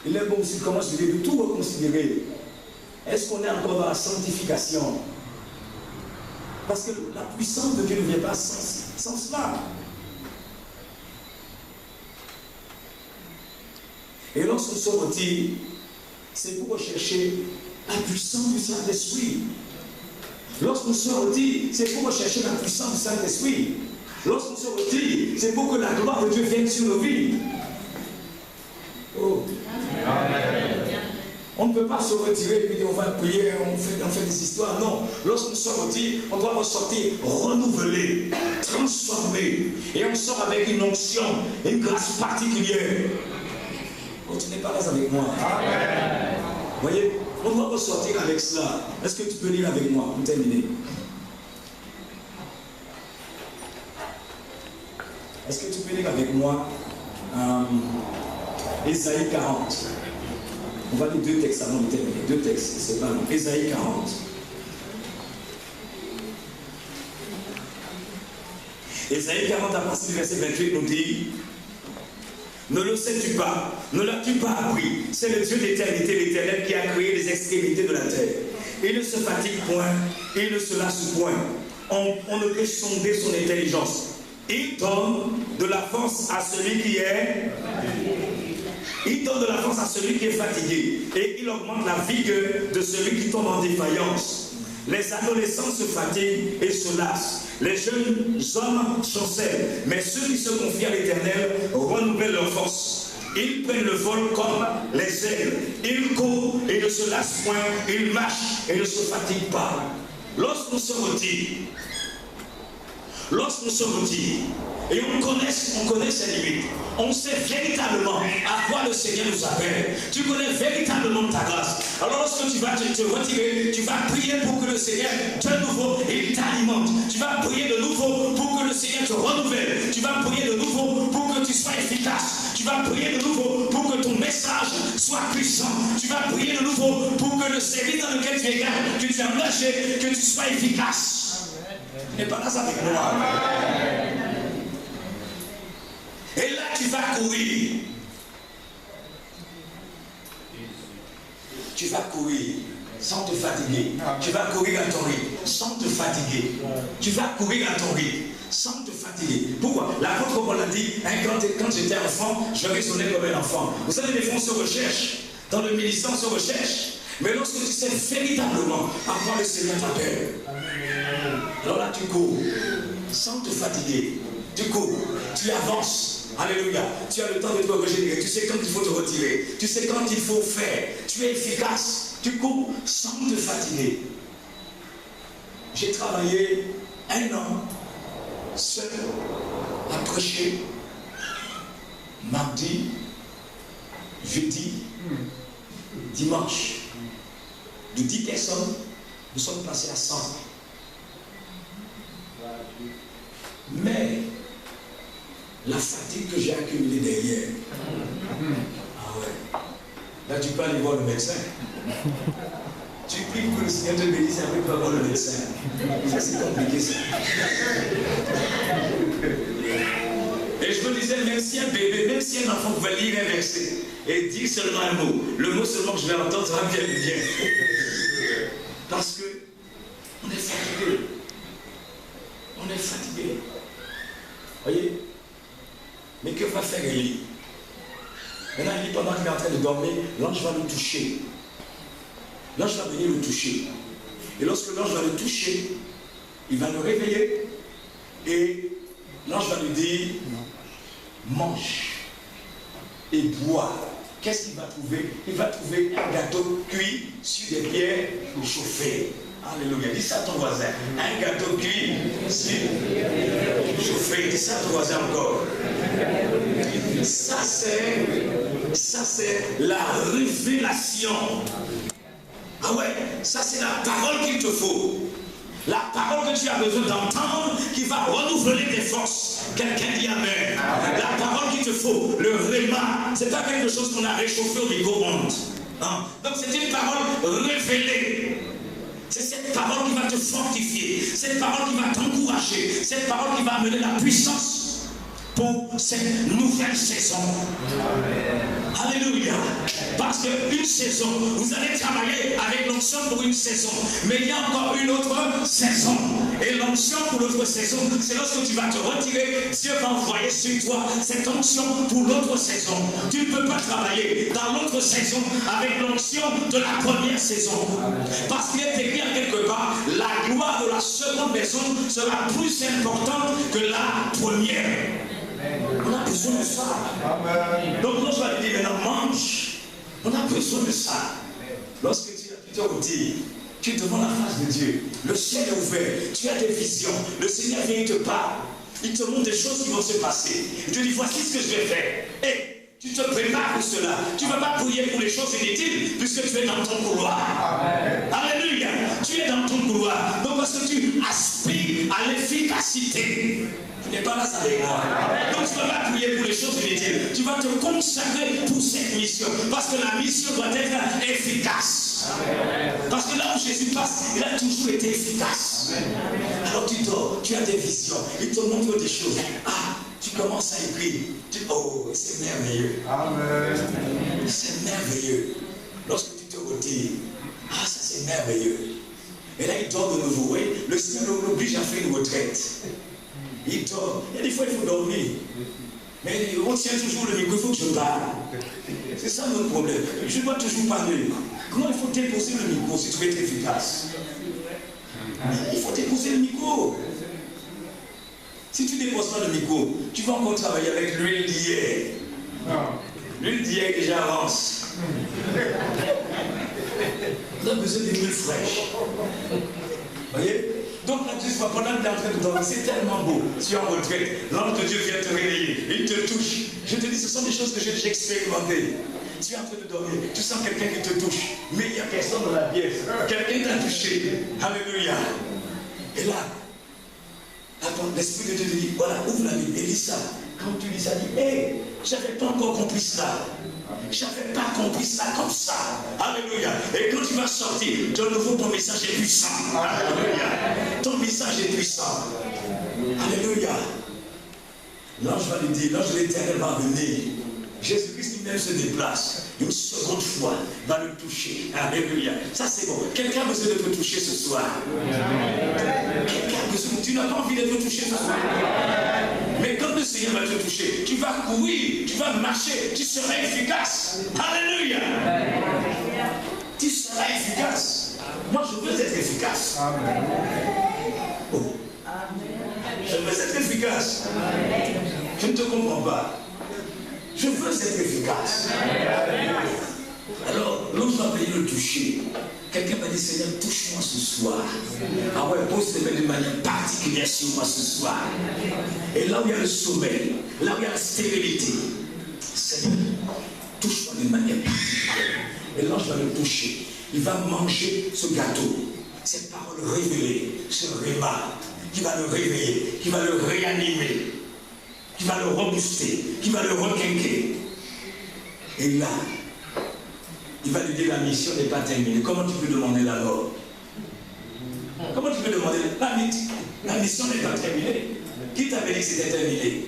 Il est bon aussi de commencer de tout reconsidérer. Est-ce qu'on est encore dans la sanctification? Parce que la puissance de Dieu ne vient pas sans cela. Et lorsqu'on se retire, c'est pour rechercher la puissance du Saint-Esprit. Lorsqu'on se retire, c'est pour rechercher la puissance du Saint-Esprit. Lorsqu'on se retire, c'est pour que la gloire de Dieu vienne sur nos vies. Oh. On ne peut pas se retirer et puis on va prier, on fait des histoires. Non. Lorsqu'on se retire, on doit ressortir renouvelé, transformé. Et on sort avec une onction, une grâce particulière. Oh, tu n'es pas là avec moi. Amen. Vous voyez, on doit ressortir avec cela. Est-ce que tu peux lire avec moi pour terminer? Est-ce que tu peux lire avec moi Ésaïe 40? On va lire 2 textes avant de terminer. 2 textes, c'est pas long. Ésaïe 40. Ésaïe 40, à partir du verset 28, nous dit: ne le sais-tu pas? Ne l'as-tu pas appris? C'est le Dieu d'éternité, l'Éternel, qui a créé les extrémités de la terre. Il ne se fatigue point, il ne se lasse point. On ne peut sonder son intelligence. Il donne de la force à celui qui est... Il donne de la force à celui qui est fatigué. Et il augmente la vigueur de celui qui tombe en défaillance. Les adolescents se fatiguent et se lassent. Les jeunes hommes chancellent. Mais ceux qui se confient à l'Éternel renouvellent leur force. Ils prennent le vol comme les aigles. Ils courent et ne se lassent point. Ils marchent et ne se fatiguent pas. Lorsqu'on se retire, et on connaît ses limites, on sait véritablement à quoi le Seigneur nous appelle. Tu connais véritablement ta grâce. Alors lorsque tu vas te retirer, tu vas prier pour que le Seigneur de nouveau il t'alimente. Tu vas prier de nouveau pour que le Seigneur te renouvelle. Tu vas prier de nouveau pour que tu sois efficace. Tu vas prier de nouveau pour que ton message soit puissant. Tu vas prier de nouveau pour que le service dans lequel tu es, que tu as engagé, que tu sois efficace. Tu n'es pas là avec moi. Et là, tu vas courir. Tu vas courir sans te fatiguer. Tu vas courir à ton rythme sans te fatiguer. Tu vas courir à ton rythme sans te fatiguer. Pourquoi? L'apôtre Paul a dit, quand j'étais enfant, je raisonnais comme un enfant. Vous savez, des fois, on se recherche. Dans le ministère, on se recherche. Mais lorsque tu sais véritablement à quoi le Seigneur t'appelle, alors là, tu cours sans te fatiguer. Tu cours, tu avances. Alléluia. Tu as le temps de te régénérer. Tu sais quand il faut te retirer. Tu sais quand il faut faire. Tu es efficace. Tu cours sans te fatiguer. J'ai travaillé 1 an seul à prêcher mardi, jeudi, dimanche. De 10 personnes, nous sommes passés à 100. Mais la fatigue que j'ai accumulée derrière. Ah ouais. Là, tu peux aller voir le médecin. Tu pries pour que le Seigneur te bénisse et après tu vas voir le médecin. Ça, c'est compliqué, ça. Et je me disais, même si un bébé, même si un enfant pouvait lire un verset et dire seulement un mot, le mot seulement que je vais entendre, ça va bien. Parce que on est fatigué. On est fatigué. Voyez? Mais que va faire Élie? Maintenant, Élie, pendant qu'il est en train de dormir, l'ange va le toucher. L'ange va venir le toucher. Et lorsque l'ange va le toucher, il va le réveiller. Et l'ange va lui dire, mange et bois. Qu'est-ce qu'il va trouver? Il va trouver un gâteau cuit sur des pierres chauffées. Alléluia. Dis ça à ton voisin. Un gâteau cuit sur chauffé. Dis ça à ton voisin encore. Ça c'est la révélation. Ah ouais, ça c'est la parole qu'il te faut. La parole que tu as besoin d'entendre qui va renouveler tes forces. Quelqu'un dit amen. La parole qu'il te faut, le réma, c'est pas quelque chose qu'on a réchauffé au micro-ondes. Hein? Donc c'est une parole révélée. C'est cette parole qui va te fortifier, cette parole qui va t'encourager, cette parole qui va amener la puissance pour cette nouvelle saison. Amen. Alléluia. Parce qu'une saison, vous allez travailler avec l'onction pour une saison. Mais il y a encore une autre saison. Et l'onction pour l'autre saison, c'est lorsque tu vas te retirer, Dieu va envoyer sur toi cette onction pour l'autre saison. Tu ne peux pas travailler dans l'autre saison avec l'onction de la première saison. Parce qu'il est écrit quelque part, la gloire de la seconde maison sera plus importante que la première. On a besoin de ça. Donc lorsque je vais dire maintenant mange, on a besoin de ça. Lorsque tu te retires, tu es devant la face de Dieu. Le ciel est ouvert, tu as des visions. Le Seigneur vient, il te parle. Il te montre des choses qui vont se passer. Il te dit, voici ce que je vais faire. Et tu te prépares pour cela. Tu ne vas pas prier pour les choses inutiles, puisque tu es dans ton couloir. Alléluia. Tu es dans ton couloir. Donc parce que tu aspires à l'efficacité. Tu n'es pas là, ça avec moi. Donc tu ne vas pas prier pour les choses inutiles. Tu vas te consacrer pour cette mission. Parce que la mission doit être efficace. Parce que là où Jésus passe, il a toujours été efficace. Alors tu dors, tu as des visions. Il te montre des choses. Ah, tu commences à écrire. Oh, c'est merveilleux. Amen. C'est merveilleux. Lorsque tu te retires, ah, ça c'est merveilleux. Et là, il dort de nouveau. Oui, le Seigneur l'oblige à faire une retraite. Il dort. Il y a des fois, il faut dormir. Mais on tient toujours le micro, il faut que je parle. C'est ça notre problème. Je dois toujours parler. Comment il faut déposer le micro si tu veux être efficace? Il faut déposer le micro. Si tu ne déposes pas le micro, tu vas encore travailler avec l'huile d'hier. L'huile d'hier déjà avance. On a besoin d'huile fraîche. Vous voyez? Donc là, tu vois, pendant que tu es en train de dormir, c'est tellement beau. Tu es en retraite, l'ange de Dieu vient te réveiller, il te touche. Je te dis, ce sont des choses que j'ai déjà expérimentées. Tu es en train de dormir, tu sens quelqu'un qui te touche, mais il n'y a personne dans la pièce. Quelqu'un t'a touché. Alléluia. Et là, attends, l'Esprit de Dieu te dit, voilà, ouvre la Bible et lis ça. Quand tu lis ça, dis, hé, je n'avais pas encore compris cela. Je n'avais pas compris ça comme ça. Alléluia. Et quand tu vas sortir, de nouveau ton message est puissant. Alléluia. Ton message est puissant. Alléluia. L'ange va lui dire, l'ange de l'Éternel va venir. Jésus-Christ lui-même se déplace. Une seconde fois, va le toucher. Alléluia. Ça c'est bon. Quelqu'un a besoin de te toucher ce soir. Quelqu'un a besoin. Tu n'as pas envie d'être touché ce soir. Mais quand le Seigneur va te toucher, tu vas courir, tu vas marcher, tu seras efficace. Alléluia. Tu seras efficace. Moi, je veux être efficace. Oh. Je veux être efficace. Je ne te comprends pas. Je veux être efficace. Alors, l'autre va venir le toucher. Quelqu'un va dire, Seigneur, touche-moi ce soir. Ah ouais, pose tes mains de manière particulière sur moi ce soir. Et là où il y a le sommeil, là où il y a la stérilité, Seigneur, touche-moi de manière particulière. Et l'ange va le toucher. Il va manger ce gâteau. Cette parole révélée, ce réma, qui va le réveiller, qui va le réanimer, qui va le rebooster, qui va le requinquer. Et là, il va lui dire la mission n'est pas terminée. Comment tu peux demander la mort? Comment tu peux demander la mission n'est pas terminée? Qui t'avait dit que c'était terminé?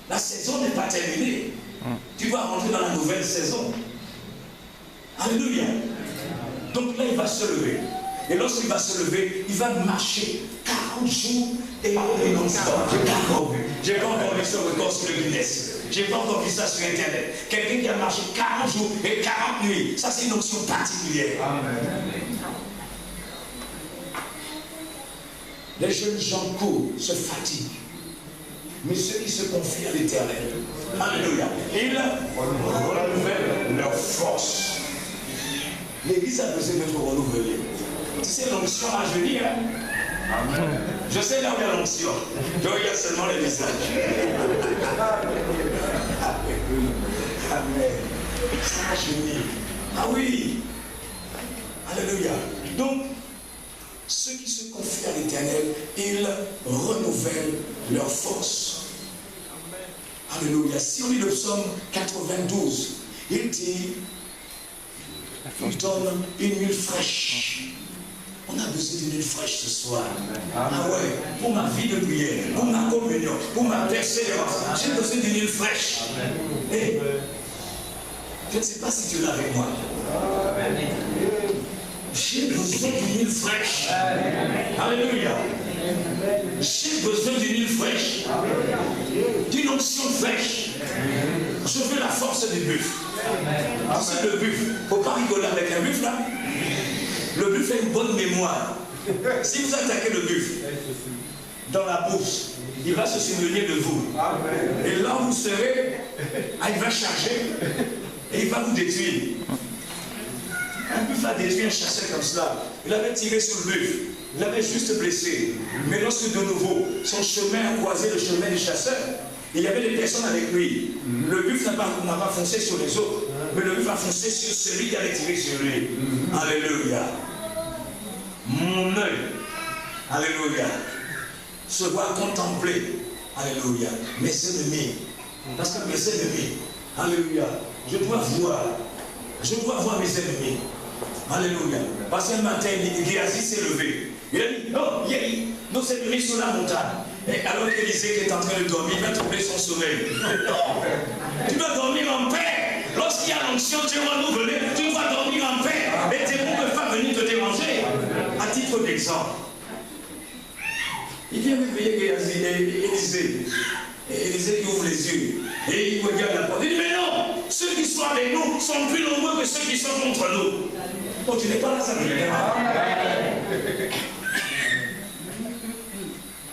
La saison n'est pas terminée. Tu vas rentrer dans la nouvelle saison. Alléluia. Donc là, il va se lever. Et lorsqu'il va se lever, il va marcher 40 jours et non-stop. J'ai pas encore vu ça record sur le Guinness. J'ai pas encore vu ça sur Internet. Quelqu'un qui a marché 40 jours et 40 nuits. Ça, c'est une option particulière. Amen. Les jeunes gens courent, se fatiguent. Mais ceux qui se confient à l'Éternel, alléluia, ils renouvellent leur force. L'Église a besoin d'être renouvelée. Tu sais, l'onction à venir. Amen. Je sais là où il y a l'onction. Je regarde seulement les visages. Amen. Ça a venir. Ah oui. Alléluia. Donc, ceux qui se confient à l'Éternel, ils renouvellent leur force. Alléluia. Si on lit le psaume 92, il dit, il donne une huile fraîche. On a besoin d'une huile fraîche ce soir. Ah ouais, pour ma vie de prière, pour ma communion, pour ma persévérance, j'ai besoin d'une huile fraîche. Et Je ne sais pas si tu es là avec moi. J'ai besoin d'une huile fraîche. Alléluia. J'ai besoin d'une huile fraîche. D'une onction fraîche. Je veux la force du buffle. C'est le buffle. Il ne faut pas rigoler avec un buffle là. Le buffle a une bonne mémoire. Si vous attaquez le buffle dans la bouche, il va se souvenir de vous. Et là où vous serez, il va charger et il va vous détruire. Un buffle a détruit un chasseur comme cela. Il avait tiré sur le buffle. Il l'avait juste blessé. Mais lorsque de nouveau, son chemin a croisé le chemin du chasseur, il y avait des personnes avec lui. Le buffle n'a pas foncé sur les autres, mais le buffle a foncé sur celui qui avait tiré sur lui. Alléluia. Mon œil, alléluia, se voit contempler, alléluia, mes ennemis. Parce que mes ennemis, alléluia, je dois voir mes ennemis. Alléluia. Parce qu'un matin, Géasi s'est levé. Il a dit, non, nos ennemis sont la montagne. Et alors qu'Élisée qui est en train de dormir, il va troubler son sommeil. Tu dois dormir en paix. Lorsqu'il y a l'onction, tu es renouvelé, tu dois dormir en paix. Et tes mots ne peuvent pas venir te déranger. À titre d'exemple, il vient réveiller Géasi et Élisée. Et Élisée qui ouvre les yeux. Et il regarde la porte. Il dit, mais non, ceux qui sont avec nous sont plus nombreux que ceux qui sont contre nous. Oh, tu n'es pas là, ça veut dire.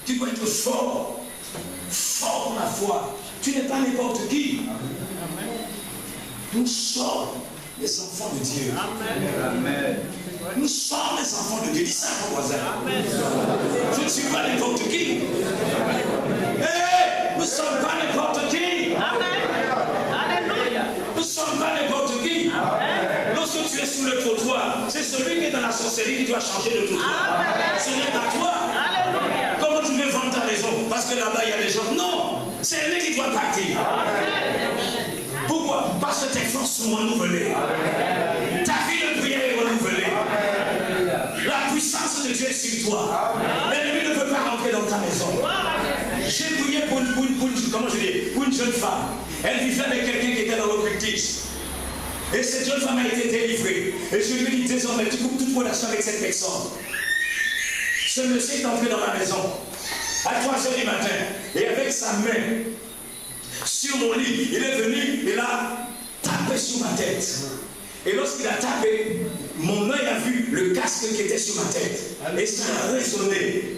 Tu dois être fort. Fort dans la foi. Tu n'es pas n'importe qui. Nous sommes les enfants de Dieu. Amen. Nous sommes les enfants de Dieu. Dis ça à ton voisin. Je ne suis pas n'importe qui. Hey, nous ne sommes pas n'importe qui. Alléluia. Nous ne sommes pas n'importe qui. Lorsque tu es sous le trottoir, c'est celui qui est dans la sorcellerie qui doit changer de trottoir. Ce n'est pas toi. Alléluia. Comment tu veux vendre ta raison? Parce que là-bas il y a des gens. Non, c'est lui qui doit partir. Pourquoi? Parce que tes forces sont renouvelées. Ta vie de prière est renouvelée. La puissance de Dieu est sur toi. L'ennemi ne peut pas rentrer dans ta maison. J'ai prié pour une jeune femme. Elle vivait avec quelqu'un qui était dans l'occultisme. Et cette jeune femme a été délivrée. Et je lui ai dit, désormais, tu coupes toute relation avec cette personne. Ce monsieur est entré dans ma maison à 3h du matin. Et avec sa main sur mon lit, il est venu, il a tapé sur ma tête. Et lorsqu'il a tapé, mon œil a vu le casque qui était sur ma tête. Et ça a résonné.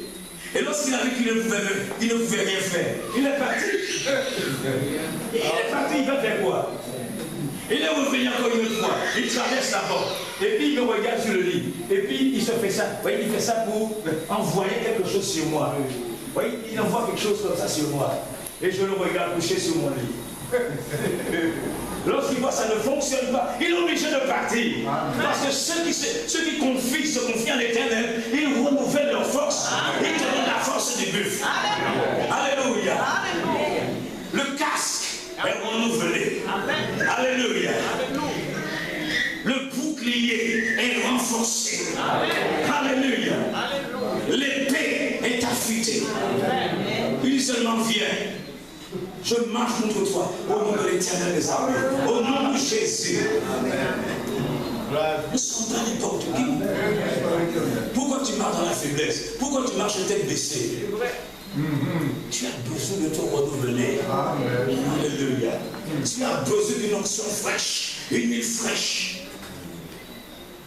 Et lorsqu'il a vu qu'il ne pouvait rien faire, il est parti. Il va faire quoi? Il est revenu encore une fois. Il traverse la porte. Et puis il me regarde sur le lit. Et puis il se fait ça. Vous voyez, il fait ça pour envoyer quelque chose sur moi. Vous voyez, il envoie quelque chose comme ça sur moi. Et je le regarde couché sur mon lit. Lorsqu'il voit que ça ne fonctionne pas, il est obligé de partir. Parce que ceux qui se confient en l'Éternel, ils renouvellent leur force. Ils te donnent la force du buffle. Alléluia. Le casque est renouvelé. Alléluia. Le bouclier est renforcé. Alléluia. L'épée est affûtée. Il seulement vient. Je marche contre toi au nom de l'Éternel des armées, au nom de Jésus. Nous ne sommes pas n'importe qui. Pourquoi tu marches dans la faiblesse? Pourquoi tu marches tête baissée? Tu as besoin de te renouveler. Alléluia. Tu as besoin d'une onction fraîche, une huile fraîche.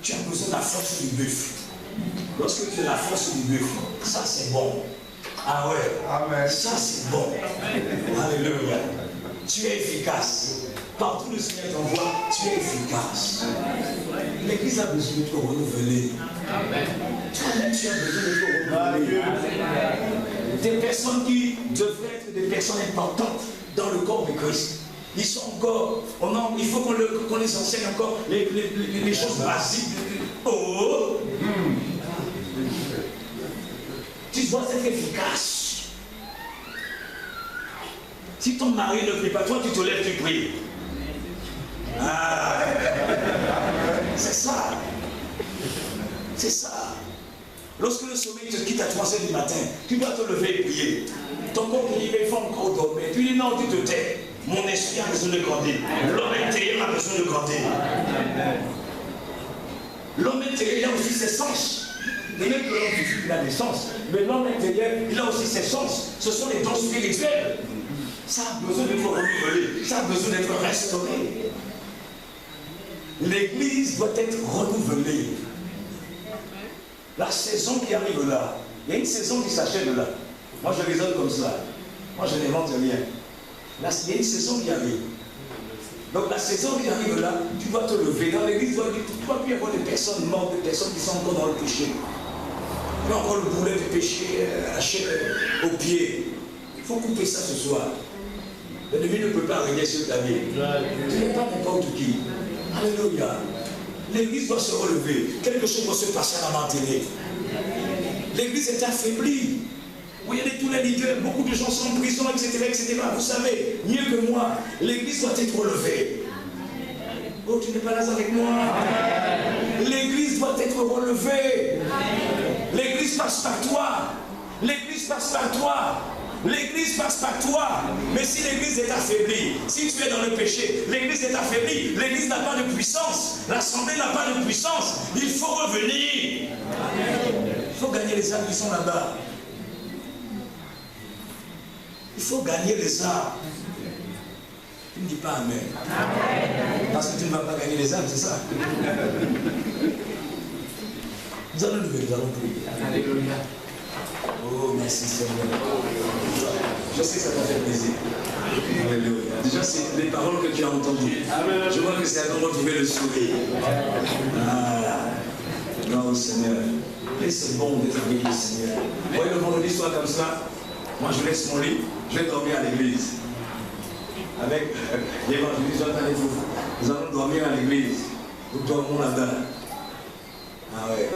Tu as besoin de la force du buffle. Lorsque tu as la force du buffle, ça c'est bon. Ah ouais, amen. Ça c'est bon. Alléluia. Tu es efficace. Partout le Seigneur t'envoie, tu es efficace. L'Église a besoin de te renouveler. Toi-même, tu as besoin de te renouveler. Des personnes qui devraient être des personnes importantes dans le corps de Christ. Ils sont encore, il faut qu'on les enseigne encore les choses basiques. Oh! Tu dois être efficace. Si ton mari ne prie pas, toi tu te lèves, tu pries. Ah, c'est ça. C'est ça. Lorsque le sommeil te quitte à 3h du matin, tu dois te lever et prier. Ton corps te dit, mais il faut encore dormir. Tu dis non, tu te tais. Mon esprit a besoin de grandir. L'homme intérieur a besoin de grandir. L'homme intérieur, il a aussi ses sens. Et même que l'homme physique, il a des sens. Mais l'homme intérieur, il a aussi ses sens. Ce sont les dons spirituels. Ça a besoin d'être renouvelé. Ça a besoin d'être restauré. L'église doit être renouvelée. La saison qui arrive là, il y a une saison qui s'achève là. Moi je raisonne comme ça. Moi je n'invente rien. Là, il y a une saison qui arrive. Donc la saison qui arrive là, tu dois te lever. Dans l'église, tu ne dois plus avoir des personnes mortes, des personnes qui sont encore dans le péché. Tu as encore le boulet du péché au pied. Il faut couper ça ce soir. L'ennemi ne peut pas régner sur ta vie. Tu n'es pas n'importe qui. Alléluia. L'église doit se relever. Quelque chose doit se passer à la matinée. L'église est affaiblie. Vous voyez tous les leaders, beaucoup de gens sont en prison, etc., etc. Vous savez, mieux que moi, l'église doit être relevée. Oh, tu n'es pas là avec moi. L'église doit être relevée. L'église passe par toi. L'église passe par toi. L'église passe par toi. Mais si l'église est affaiblie, si tu es dans le péché, l'église est affaiblie. L'église n'a pas de puissance. L'assemblée n'a pas de puissance. Il faut revenir. Il faut gagner les âmes qui sont là-bas. Il faut gagner les âmes. Tu ne dis pas amen. Parce que tu ne vas pas gagner les âmes, c'est ça. Nous allons lever, nous allons prier. Alléluia. Oh, merci Seigneur. Je sais que ça t'a fait plaisir. Alléluia. Déjà, c'est les paroles que tu as entendues. Je vois que c'est à toi de retrouver le sourire. Ah, non, Seigneur. Et c'est bon d'être avec le Seigneur. Vous voyez, le vendredi soir comme ça, moi je laisse mon lit, je vais dormir à l'église. Avec l'évangéliste, nous allons dormir à l'église. Nous dormons là-bas.